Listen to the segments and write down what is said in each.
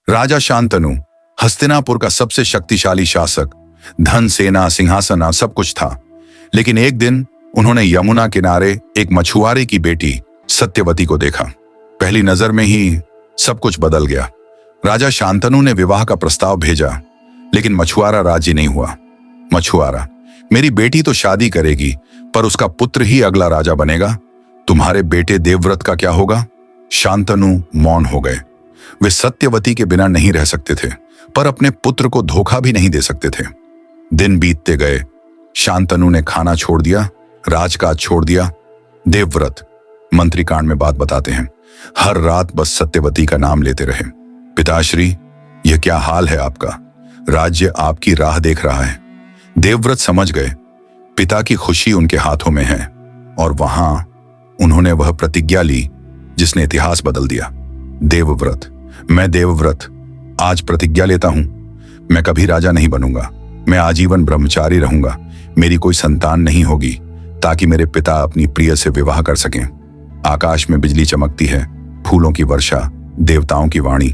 राजा शांतनु हस्तिनापुर का सबसे शक्तिशाली शासक, धन, सेना, सिंहासन सब कुछ था। लेकिन एक दिन उन्होंने यमुना किनारे एक मछुआरे की बेटी सत्यवती को देखा। पहली नजर में ही सब कुछ बदल गया। राजा शांतनु ने विवाह का प्रस्ताव भेजा, लेकिन मछुआरा राजी नहीं हुआ। मछुआरा, मेरी बेटी तो शादी करेगी, पर उसका पुत्र ही अगला राजा बनेगा। तुम्हारे बेटे देवव्रत का क्या होगा? शांतनु मौन हो गए। वे सत्यवती के बिना नहीं रह सकते थे, पर अपने पुत्र को धोखा भी नहीं दे सकते थे। दिन बीतते गए। शांतनु ने खाना छोड़ दिया, राजकाज छोड़ दिया। देवव्रत मंत्रीकांड में बात बताते हैं, हर रात बस सत्यवती का नाम लेते रहे। पिताश्री, यह क्या हाल है आपका? राज्य आपकी राह देख रहा है। देवव्रत समझ गए पिता की खुशी उनके हाथों में है, और वहां उन्होंने वह प्रतिज्ञा ली जिसने इतिहास बदल दिया। देवव्रत, मैं देवव्रत आज प्रतिज्ञा लेता हूं, मैं कभी राजा नहीं बनूंगा। मैं आजीवन ब्रह्मचारी रहूंगा। मेरी कोई संतान नहीं होगी, ताकि मेरे पिता अपनी प्रिय से विवाह कर सकें। आकाश में बिजली चमकती है, फूलों की वर्षा, देवताओं की वाणी।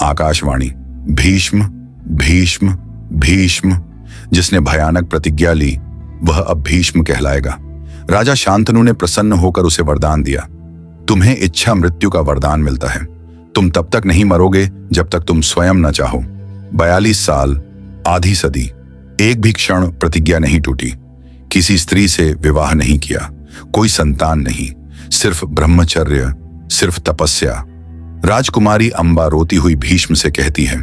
आकाशवाणी, भीष्म भीष्म भीष्म। जिसने भयानक प्रतिज्ञा ली वह अब भीष्म कहलाएगा। राजा शांतनु ने प्रसन्न होकर उसे वरदान दिया, तुम्हें इच्छा मृत्यु का वरदान मिलता है। तुम तब तक नहीं मरोगे जब तक तुम स्वयं न चाहो। 42 साल, आधी सदी, एक भी क्षण प्रतिज्ञा नहीं टूटी। किसी स्त्री से विवाह नहीं किया, कोई संतान नहीं, सिर्फ ब्रह्मचर्य, सिर्फ तपस्या। राजकुमारी अंबा रोती हुई भीष्म से कहती है,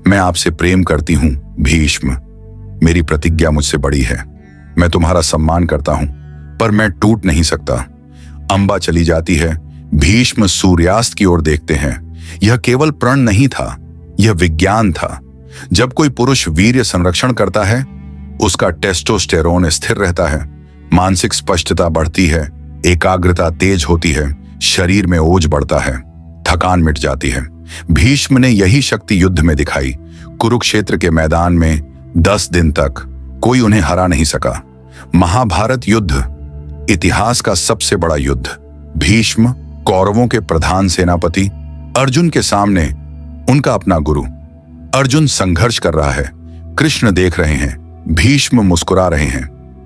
मैं आपसे प्रेम करती हूं भीष्म। मेरी प्रतिज्ञा मुझसे बड़ी है। मैं तुम्हारा सम्मान करता हूं, पर मैं टूट नहीं सकता। अंबा चली जाती है। भीष्म सूर्यास्त की ओर देखते हैं। यह केवल प्रण नहीं था, यह विज्ञान था। जब कोई पुरुष वीर्य संरक्षण करता है, उसका टेस्टोस्टेरोन स्थिर रहता है, मानसिक स्पष्टता बढ़ती है, एकाग्रता तेज होती है, शरीर में ओज बढ़ता है, थकान मिट जाती है। भीष्म ने यही शक्ति युद्ध में दिखाई। कुरुक्षेत्र के मैदान में 10 दिन तक कोई उन्हें हरा नहीं सका। महाभारत युद्ध, इतिहास का सबसे बड़ा युद्ध। भीष्म कौरवों के प्रधान सेनापति, अर्जुन के सामने उनका अपना गुरु। अर्जुन संघर्ष कर रहा है, कृष्ण देख रहे हैं, भीष्म मुस्कुरा रहे हैं।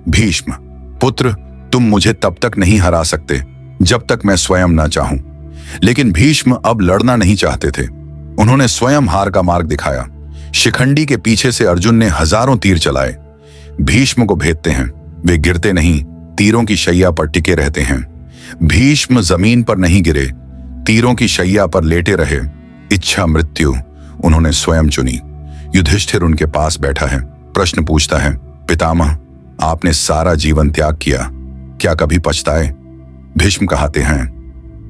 भीष्म, पुत्र, तुम मुझे तब तक नहीं हरा सकते जब तक मैं स्वयं ना चाहूं। लेकिन भीष्म अब लड़ना नहीं चाहते थे। उन्होंने स्वयं हार का मार्ग दिखाया। शिखंडी के पीछे से अर्जुन ने हजारों तीर चलाए। भीष्म को भेदते हैं, वे गिरते नहीं, तीरों की शैया पर टिके रहते हैं। भीष्म जमीन पर नहीं गिरे, तीरों की शैया पर लेटे रहे। इच्छा मृत्यु उन्होंने स्वयं चुनी। युधिष्ठिर उनके पास बैठा है, प्रश्न पूछता है, पितामह, आपने सारा जीवन त्याग किया, क्या कभी पछताए? भीष्म कहते हैं,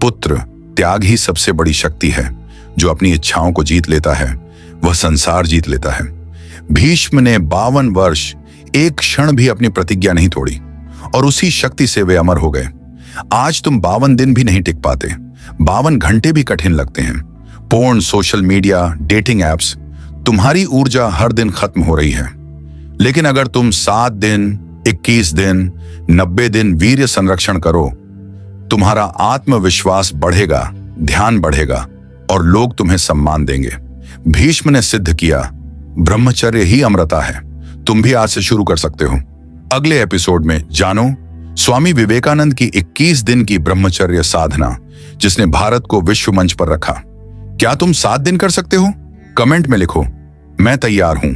पुत्र, त्याग ही सबसे बड़ी शक्ति है। जो अपनी इच्छाओं को जीत लेता है वह संसार जीत लेता है। भीष्म ने 52 वर्ष एक क्षण भी अपनी प्रतिज्ञा नहीं तोड़ी, और उसी शक्ति से वे अमर हो गए। आज तुम 52 दिन भी नहीं टिक पाते, 52 घंटे भी कठिन लगते हैं। Porn, social media, dating apps, तुम्हारी ऊर्जा हर दिन खत्म हो रही है। लेकिन अगर तुम 7 दिन, 21 दिन, 90 दिन वीर्य संरक्षण करो, तुम्हारा आत्मविश्वास बढ़ेगा, ध्यान बढ़ेगा, और लोग तुम्हें सम्मान देंगे। भीष्म ने सिद्ध किया, ब्रह्मचर्य ही अमरता है। तुम भी आज से शुरू कर सकते हो। अगले एपिसोड में जानो स्वामी विवेकानंद की 21 दिन की ब्रह्मचर्य साधना, जिसने भारत को विश्व मंच पर रखा। क्या तुम 7 दिन कर सकते हो? कमेंट में लिखो, मैं तैयार हूं।